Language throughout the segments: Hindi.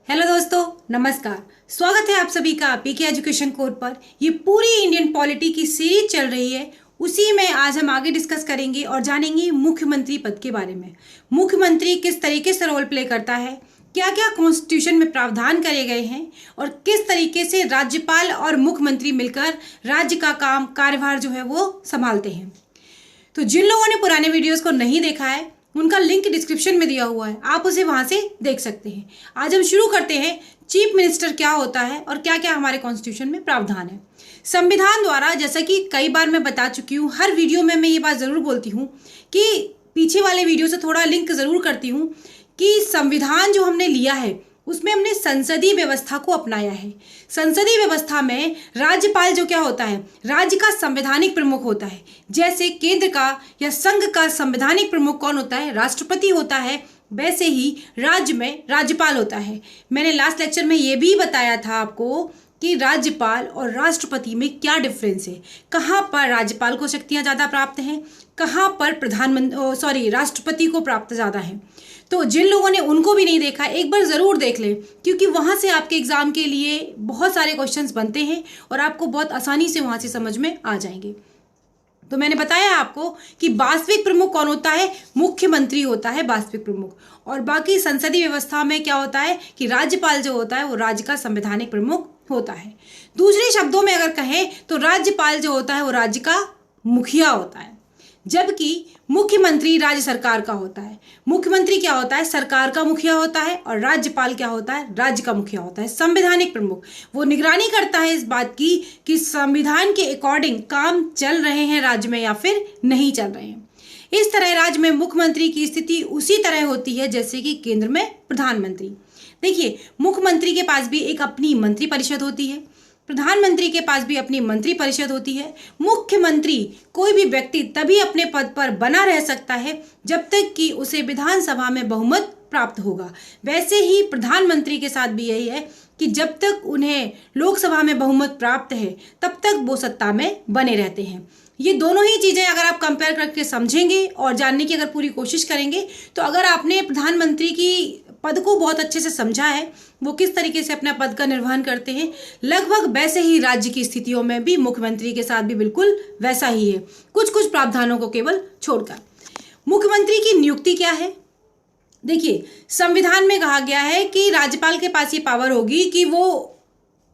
हेलो दोस्तों, नमस्कार। स्वागत है आप सभी का पीके एजुकेशन कोर्स पर। ये पूरी इंडियन पॉलिटी की सीरीज चल रही है, उसी में आज हम आगे डिस्कस करेंगे और जानेंगे मुख्यमंत्री पद के बारे में। मुख्यमंत्री किस तरीके से रोल प्ले करता है, क्या क्या कॉन्स्टिट्यूशन में प्रावधान करे गए हैं और किस तरीके से राज्यपाल और मुख्यमंत्री मिलकर राज्य का काम कार्यभार जो है वो संभालते हैं। तो जिन लोगों ने पुराने वीडियोस को नहीं देखा है उनका लिंक डिस्क्रिप्शन में दिया हुआ है, आप उसे वहां से देख सकते हैं। आज हम शुरू करते हैं चीफ मिनिस्टर क्या होता है और क्या क्या हमारे कॉन्स्टिट्यूशन में प्रावधान है। संविधान द्वारा, जैसा कि कई बार मैं बता चुकी हूँ, हर वीडियो में मैं ये बात ज़रूर बोलती हूँ कि पीछे वाले वीडियो से थोड़ा लिंक ज़रूर करती हूँ कि संविधान जो हमने लिया है उसमें हमने संसदीय व्यवस्था को अपनाया है। संसदीय व्यवस्था में राज्यपाल जो क्या होता है, राज्य का संवैधानिक प्रमुख होता है। जैसे केंद्र का या संघ का संवैधानिक प्रमुख कौन होता है, राष्ट्रपति होता है, वैसे ही राज्य में राज्यपाल होता है। मैंने लास्ट लेक्चर में ये भी बताया था आपको कि राज्यपाल और राष्ट्रपति में क्या डिफरेंस है, कहाँ पर राज्यपाल को शक्तियाँ ज़्यादा प्राप्त हैं, कहाँ पर राष्ट्रपति को प्राप्त ज़्यादा है। तो जिन लोगों ने उनको भी नहीं देखा एक बार ज़रूर देख लें, क्योंकि वहाँ से आपके एग्ज़ाम के लिए बहुत सारे क्वेश्चंस बनते हैं और आपको बहुत आसानी से वहाँ से समझ में आ जाएंगे। तो मैंने बताया आपको कि वास्तविक प्रमुख कौन होता है, मुख्यमंत्री होता है वास्तविक प्रमुख। और बाकी संसदीय व्यवस्था में क्या होता है कि राज्यपाल जो होता है वो राज्य का संवैधानिक प्रमुख होता है। दूसरे शब्दों में अगर कहें तो राज्यपाल जो होता है वो राज्य का मुखिया होता है, जबकि मुख्यमंत्री राज्य सरकार का होता है। मुख्यमंत्री क्या होता है, सरकार का मुखिया होता है, और राज्यपाल क्या होता है, राज्य का मुखिया होता है, संवैधानिक प्रमुख। वो निगरानी करता है इस बात की कि संविधान के अकॉर्डिंग काम चल रहे हैं राज्य में या फिर नहीं चल रहे हैं। इस तरह राज्य में मुख्यमंत्री की स्थिति उसी तरह होती है जैसे कि केंद्र में प्रधानमंत्री। देखिए, मुख्यमंत्री के पास भी एक अपनी मंत्री परिषद होती है, प्रधानमंत्री के पास भी अपनी मंत्री परिषद होती है। मुख्यमंत्री कोई भी व्यक्ति तभी अपने पद पर बना रह सकता है जब तक कि उसे विधानसभा में बहुमत प्राप्त होगा। वैसे ही प्रधानमंत्री के साथ भी यही है कि जब तक उन्हें लोकसभा में बहुमत प्राप्त है तब तक वो सत्ता में बने रहते हैं। ये दोनों ही चीज़ें अगर आप कंपेयर करके समझेंगे और जानने की अगर पूरी कोशिश करेंगे तो अगर आपने प्रधानमंत्री की पद को बहुत अच्छे से समझा है, वो किस तरीके से अपना पद का निर्वहन करते हैं, लगभग वैसे ही राज्य की स्थितियों में भी मुख्यमंत्री के साथ भी बिल्कुल वैसा ही है, कुछ कुछ प्रावधानों को केवल छोड़कर। मुख्यमंत्री की नियुक्ति क्या है? देखिए, संविधान में कहा गया है कि राज्यपाल के पास ये पावर होगी कि वो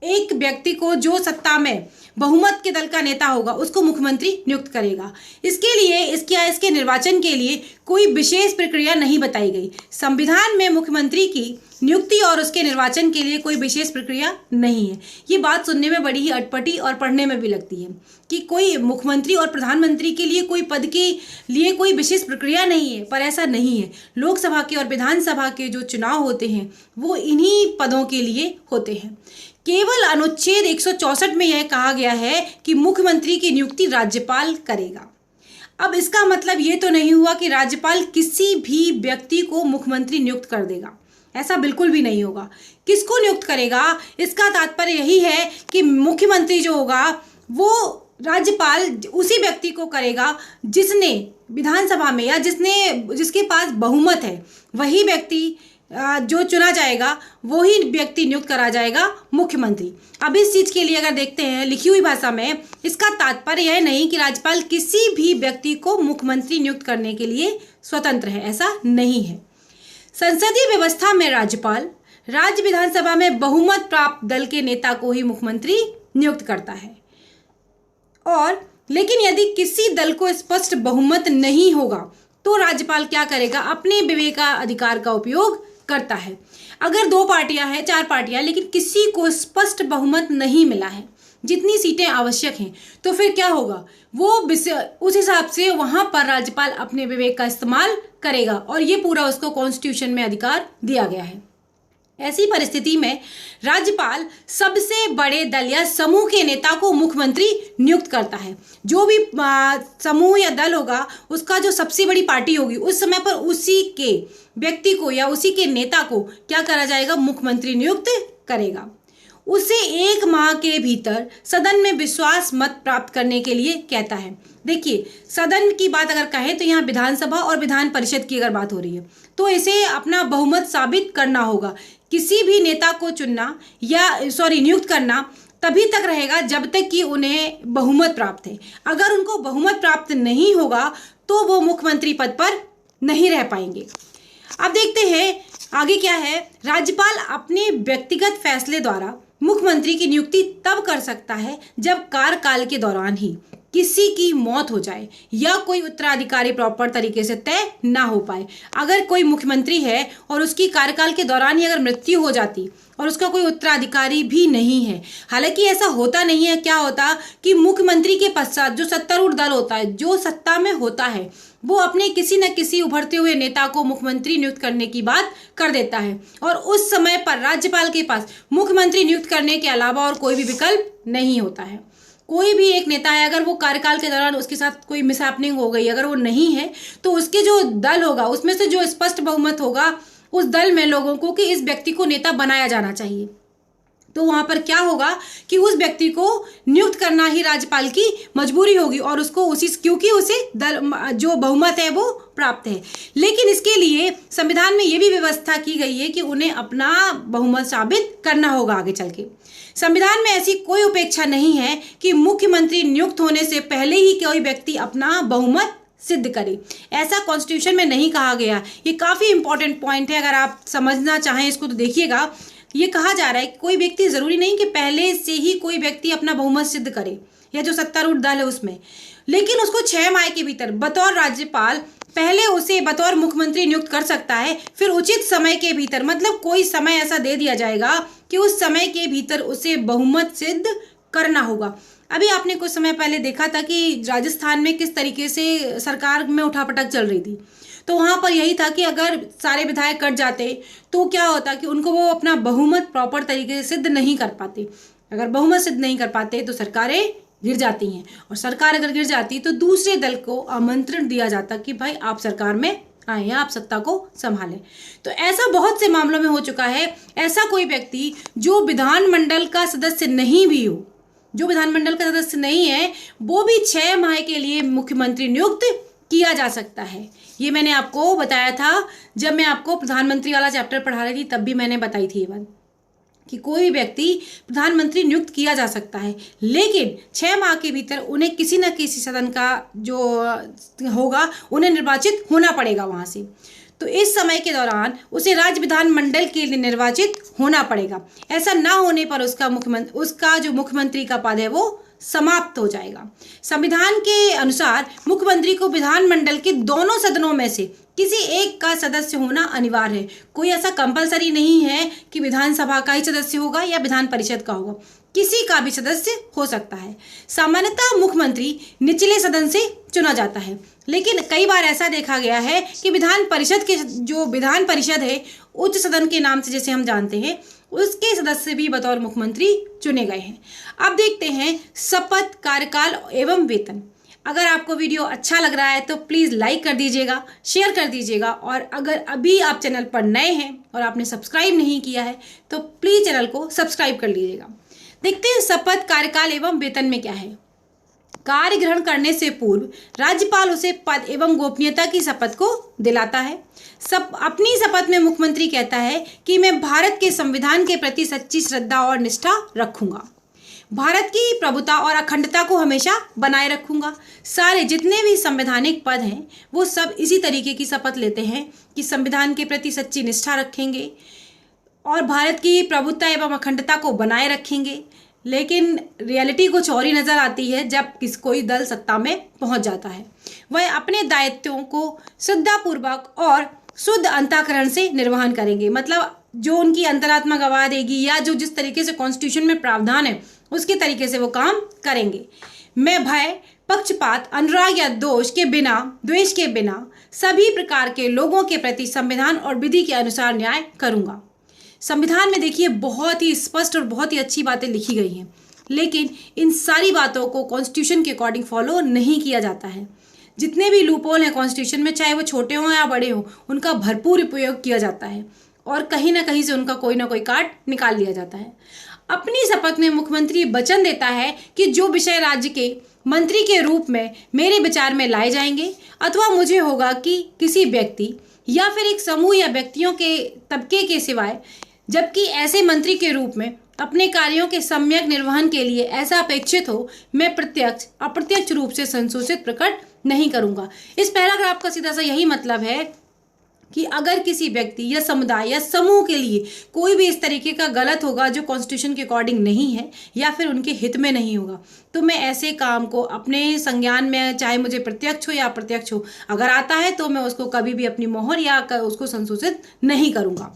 एक व्यक्ति को जो सत्ता में बहुमत के दल का नेता होगा उसको मुख्यमंत्री नियुक्त करेगा। इसके लिए इसके निर्वाचन के लिए कोई विशेष प्रक्रिया नहीं बताई गई। संविधान में मुख्यमंत्री की नियुक्ति और उसके निर्वाचन के लिए कोई विशेष प्रक्रिया नहीं है। ये बात सुनने में बड़ी ही अटपटी और पढ़ने में भी लगती है कि कोई मुख्यमंत्री और प्रधानमंत्री के लिए कोई पद के लिए कोई विशेष प्रक्रिया नहीं है, पर ऐसा नहीं है। लोकसभा के और विधानसभा के जो चुनाव होते हैं वो इन्हीं पदों के लिए होते हैं। केवल अनुच्छेद 164 में यह कहा गया है कि मुख्यमंत्री की नियुक्ति राज्यपाल करेगा। अब इसका मतलब ये तो नहीं हुआ कि राज्यपाल किसी भी व्यक्ति को मुख्यमंत्री नियुक्त कर देगा, ऐसा बिल्कुल भी नहीं होगा। किसको नियुक्त करेगा, इसका तात्पर्य यही है कि मुख्यमंत्री जो होगा वो राज्यपाल उसी व्यक्ति को करेगा जिसने विधानसभा में या जिसके पास बहुमत है, वही व्यक्ति जो चुना जाएगा वही व्यक्ति नियुक्त करा जाएगा मुख्यमंत्री। अब इस चीज़ के लिए अगर देखते हैं लिखी हुई भाषा में, इसका तात्पर्य यह नहीं कि राज्यपाल किसी भी व्यक्ति को मुख्यमंत्री नियुक्त करने के लिए स्वतंत्र है, ऐसा नहीं है। संसदीय व्यवस्था में राज्यपाल राज्य विधानसभा में बहुमत प्राप्त दल के नेता को ही मुख्यमंत्री नियुक्त करता है। और लेकिन यदि किसी दल को स्पष्ट बहुमत नहीं होगा तो राज्यपाल क्या करेगा, अपने विवेकाधिकार का उपयोग करता है। अगर 2 पार्टियां हैं, 4 पार्टियां, लेकिन किसी को स्पष्ट बहुमत नहीं मिला है, जितनी सीटें आवश्यक हैं, तो फिर क्या होगा, वो उस हिसाब से वहां पर राज्यपाल अपने विवेक का इस्तेमाल करेगा और ये पूरा उसको कॉन्स्टिट्यूशन में अधिकार दिया गया है। ऐसी परिस्थिति में राज्यपाल सबसे बड़े दल या समूह के नेता को मुख्यमंत्री नियुक्त करता है। जो भी समूह या दल होगा उसका जो सबसे बड़ी पार्टी होगी उस समय पर उसी के व्यक्ति को या उसी के नेता को क्या करा जाएगा, मुख्यमंत्री नियुक्त करेगा। उसे 1 माह के भीतर सदन में विश्वास मत प्राप्त करने के लिए कहता है। देखिए, सदन की बात अगर कहें तो यहाँ विधानसभा और विधान परिषद की अगर बात हो रही है तो इसे अपना बहुमत साबित करना होगा किसी भी नेता को चुनना या नियुक्त करना तभी तक रहेगा जब तक कि उन्हें बहुमत प्राप्त है। अगर उनको बहुमत प्राप्त नहीं होगा तो वो मुख्यमंत्री पद पर नहीं रह पाएंगे। अब देखते हैं आगे क्या है। राज्यपाल अपने व्यक्तिगत फैसले द्वारा मुख्यमंत्री की नियुक्ति तब कर सकता है जब कार्यकाल के दौरान ही किसी की मौत हो जाए या कोई उत्तराधिकारी प्रॉपर तरीके से तय ना हो पाए। अगर कोई मुख्यमंत्री है और उसकी कार्यकाल के दौरान ही अगर मृत्यु हो जाती और उसका कोई उत्तराधिकारी भी नहीं है, हालांकि ऐसा होता नहीं है, क्या होता कि मुख्यमंत्री के पश्चात जो सत्तारूढ़ दल होता है, जो सत्ता में होता है, वो अपने किसी न किसी उभरते हुए नेता को मुख्यमंत्री नियुक्त करने की बात कर देता है और उस समय पर राज्यपाल के पास मुख्यमंत्री नियुक्त करने के अलावा और कोई भी विकल्प नहीं होता है। कोई भी एक नेता है, अगर वो कार्यकाल के दौरान उसके साथ कोई मिसहैपनिंग हो गई, अगर वो नहीं है, तो उसके जो दल होगा उसमें से जो स्पष्ट बहुमत होगा उस दल में लोगों को कि इस व्यक्ति को नेता बनाया जाना चाहिए, तो वहां पर क्या होगा कि उस व्यक्ति को नियुक्त करना ही राज्यपाल की मजबूरी होगी और उसको क्योंकि उसे दल जो बहुमत है वो प्राप्त है। लेकिन इसके लिए संविधान में ये भी व्यवस्था की गई है कि उन्हें अपना बहुमत साबित करना होगा आगे चल के। संविधान में ऐसी कोई उपेक्षा नहीं है कि मुख्यमंत्री नियुक्त होने से पहले ही कोई व्यक्ति अपना बहुमत सिद्ध करे। ऐसा कॉन्स्टिट्यूशन में नहीं कहा गया। ये काफी इंपॉर्टेंट पॉइंट है, अगर आप समझना चाहें इसको तो देखिएगा। ये कहा जा रहा है कि कोई व्यक्ति जरूरी नहीं कि पहले से ही कोई व्यक्ति अपना बहुमत सिद्ध करे या जो सत्तारूढ़ दल है उसमें, लेकिन उसको 6 माह के भीतर बतौर राज्यपाल पहले उसे बतौर मुख्यमंत्री नियुक्त कर सकता है। फिर उचित समय के भीतर, मतलब कोई समय ऐसा दे दिया जाएगा कि उस समय के भीतर उसे बहुमत सिद्ध करना होगा। अभी आपने कुछ समय पहले देखा था कि राजस्थान में किस तरीके से सरकार में उठापटक चल रही थी, तो वहां पर यही था कि अगर सारे विधायक कट जाते तो क्या होता कि उनको वो अपना बहुमत प्रॉपर तरीके से सिद्ध नहीं कर पाते। अगर बहुमत सिद्ध नहीं कर पाते तो सरकारें गिर जाती हैं, और सरकार अगर गिर जाती तो दूसरे दल को आमंत्रण दिया जाता कि भाई आप सरकार में आए हैं, आप सत्ता को संभालें। तो ऐसा बहुत से मामलों में हो चुका है। ऐसा कोई व्यक्ति जो विधानमंडल का सदस्य नहीं भी हो, जो विधानमंडल का सदस्य नहीं है, वो भी 6 माह के लिए मुख्यमंत्री नियुक्त किया जा सकता है। ये मैंने आपको बताया था जब मैं आपको प्रधानमंत्री वाला चैप्टर पढ़ा रही थी, तब भी मैंने बताई थी ये बात कि कोई व्यक्ति प्रधानमंत्री नियुक्त किया जा सकता है, लेकिन 6 माह के भीतर उन्हें किसी न किसी सदन का जो होगा उन्हें निर्वाचित होना पड़ेगा वहां से। तो इस समय के दौरान उसे राज्य विधानमंडल के लिए निर्वाचित होना पड़ेगा। ऐसा ना होने पर उसका जो मुख्यमंत्री का पद है वो समाप्त हो जाएगा। संविधान के अनुसार मुख्यमंत्री को विधानमंडल के दोनों सदनों में से किसी एक का सदस्य होना अनिवार्य है। कोई ऐसा कंपलसरी नहीं है कि विधानसभा का ही सदस्य होगा या विधान परिषद का होगा, किसी का भी सदस्य हो सकता है। सामान्यतः मुख्यमंत्री निचले सदन से चुना जाता है, लेकिन कई बार ऐसा देखा गया है कि विधान परिषद है उच्च सदन के नाम से जैसे हम जानते हैं, उसके सदस्य भी बतौर मुख्यमंत्री चुने गए हैं। अब देखते हैं शपथ, कार्यकाल एवं वेतन। अगर आपको वीडियो अच्छा लग रहा है तो प्लीज़ लाइक कर दीजिएगा, शेयर कर दीजिएगा, और अगर अभी आप चैनल पर नए हैं और आपने सब्सक्राइब नहीं किया है तो प्लीज़ चैनल को सब्सक्राइब कर लीजिएगा। देखते हैं शपथ, कार्यकाल एवं वेतन में क्या है। कार्य ग्रहण करने से पूर्व राज्यपाल उसे पद एवं गोपनीयता की शपथ को दिलाता है। अपनी शपथ में मुख्यमंत्री कहता है कि मैं भारत के संविधान के प्रति सच्ची श्रद्धा और निष्ठा रखूंगा, भारत की प्रभुता और अखंडता को हमेशा बनाए रखूंगा। सारे जितने भी संवैधानिक पद हैं वो सब इसी तरीके की शपथ लेते हैं कि संविधान के प्रति सच्ची निष्ठा रखेंगे और भारत की प्रभुता एवं अखंडता को बनाए रखेंगे। लेकिन रियलिटी कुछ और ही नजर आती है जब कोई दल सत्ता में पहुंच जाता है। वह अपने दायित्वों को श्रद्धापूर्वक और शुद्ध अंतःकरण से निर्वहन करेंगे, मतलब जो उनकी अंतरात्मा गवाह देगी या जो जिस तरीके से कॉन्स्टिट्यूशन में प्रावधान है उसके तरीके से वो काम करेंगे। मैं भय, पक्षपात, अनुराग या द्वेष के बिना सभी प्रकार के लोगों के प्रति संविधान और विधि के अनुसार न्याय करूंगा। संविधान में देखिए बहुत ही स्पष्ट और बहुत ही अच्छी बातें लिखी गई हैं, लेकिन इन सारी बातों को कॉन्स्टिट्यूशन के अकॉर्डिंग फॉलो नहीं किया जाता है। जितने भी लूपहोल हैं कॉन्स्टिट्यूशन में, चाहे वो छोटे हों या बड़े हों, उनका भरपूर उपयोग किया जाता है और कहीं ना कहीं से उनका कोई ना कोई काट निकाल लिया जाता है। अपनी शपथ में मुख्यमंत्री वचन देता है कि जो विषय राज्य के मंत्री के रूप में मेरे विचार में लाए जाएंगे अथवा मुझे होगा कि किसी व्यक्ति या फिर एक समूह या व्यक्तियों के तबके के सिवाय जबकि ऐसे मंत्री के रूप में अपने कार्यों के सम्यक निर्वहन के लिए ऐसा अपेक्षित हो, मैं प्रत्यक्ष अप्रत्यक्ष रूप से संशोधित प्रकट नहीं करूंगा। इस पैराग्राफ का सीधा सा यही मतलब है कि अगर किसी व्यक्ति या समुदाय या समूह के लिए कोई भी इस तरीके का गलत होगा जो कॉन्स्टिट्यूशन के अकॉर्डिंग नहीं है या फिर उनके हित में नहीं होगा, तो मैं ऐसे काम को अपने संज्ञान में, चाहे मुझे प्रत्यक्ष हो या अप्रत्यक्ष हो, अगर आता है तो मैं उसको कभी भी अपनी मोहर या उसको संशोधित नहीं करूंगा।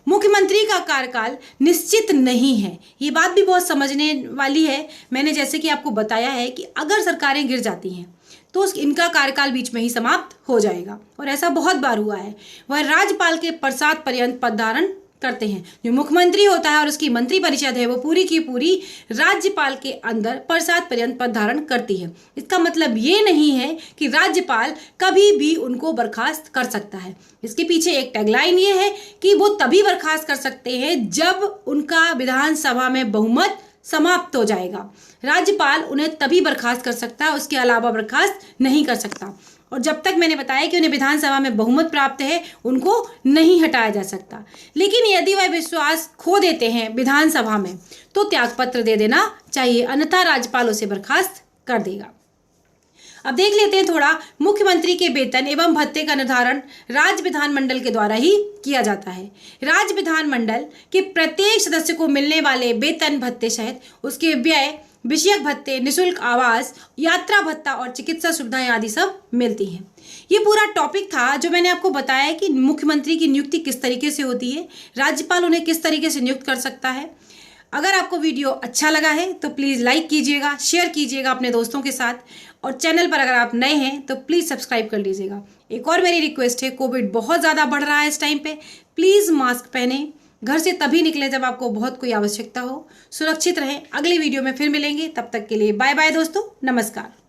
मुख्यमंत्री का कार्यकाल निश्चित नहीं है, ये बात भी बहुत समझने वाली है। मैंने जैसे कि आपको बताया है कि अगर सरकारें गिर जाती हैं तो इनका कार्यकाल बीच में ही समाप्त हो जाएगा, और ऐसा बहुत बार हुआ है। वह राज्यपाल के पश्चात पर्यंत पद धारण करते हैं। जो मुख्यमंत्री होता है और उसकी मंत्री परिषद है वो पूरी की पूरी राज्यपाल के अंदर पश्चात पर्यंत पद धारण करती है। इसका मतलब ये नहीं है कि राज्यपाल कभी भी उनको बर्खास्त कर सकता है। इसके पीछे एक टैगलाइन ये है कि वो तभी बर्खास्त कर सकते हैं जब उनका विधानसभा में बहुमत समाप्त हो जाएगा। राज्यपाल उन्हें तभी बर्खास्त कर सकता है, उसके अलावा बर्खास्त नहीं कर सकता। और जब तक मैंने बताया कि उन्हें विधानसभा में बहुमत प्राप्त है, उनको नहीं हटाया जा सकता। लेकिन यदि वह विश्वास खो देते हैं विधानसभा में तो त्यागपत्र दे देना चाहिए, अन्यथा राज्यपाल उसे बर्खास्त कर देगा। अब देख लेते हैं थोड़ा, मुख्यमंत्री के वेतन एवं भत्ते का निर्धारण राज्य विधानमंडल के द्वारा ही किया जाता है। राज्य विधानमंडल के प्रत्येक सदस्य को मिलने वाले वेतन भत्ते सहित उसके व्यय विषयक भत्ते, निःशुल्क आवास, यात्रा भत्ता और चिकित्सा सुविधाएं आदि सब मिलती हैं। ये पूरा टॉपिक था जो मैंने आपको बताया कि मुख्यमंत्री की नियुक्ति किस तरीके से होती है, राज्यपाल उन्हें किस तरीके से नियुक्त कर सकता है। अगर आपको वीडियो अच्छा लगा है तो प्लीज़ लाइक कीजिएगा, शेयर कीजिएगा अपने दोस्तों के साथ, और चैनल पर अगर आप नए हैं तो प्लीज़ सब्सक्राइब कर लीजिएगा। एक और मेरी रिक्वेस्ट है, कोविड बहुत ज़्यादा बढ़ रहा है इस टाइम पे, प्लीज़ मास्क पहने, घर से तभी निकलें जब आपको बहुत कोई आवश्यकता हो, सुरक्षित रहें। अगले वीडियो में फिर मिलेंगे, तब तक के लिए बाय बाय दोस्तों, नमस्कार।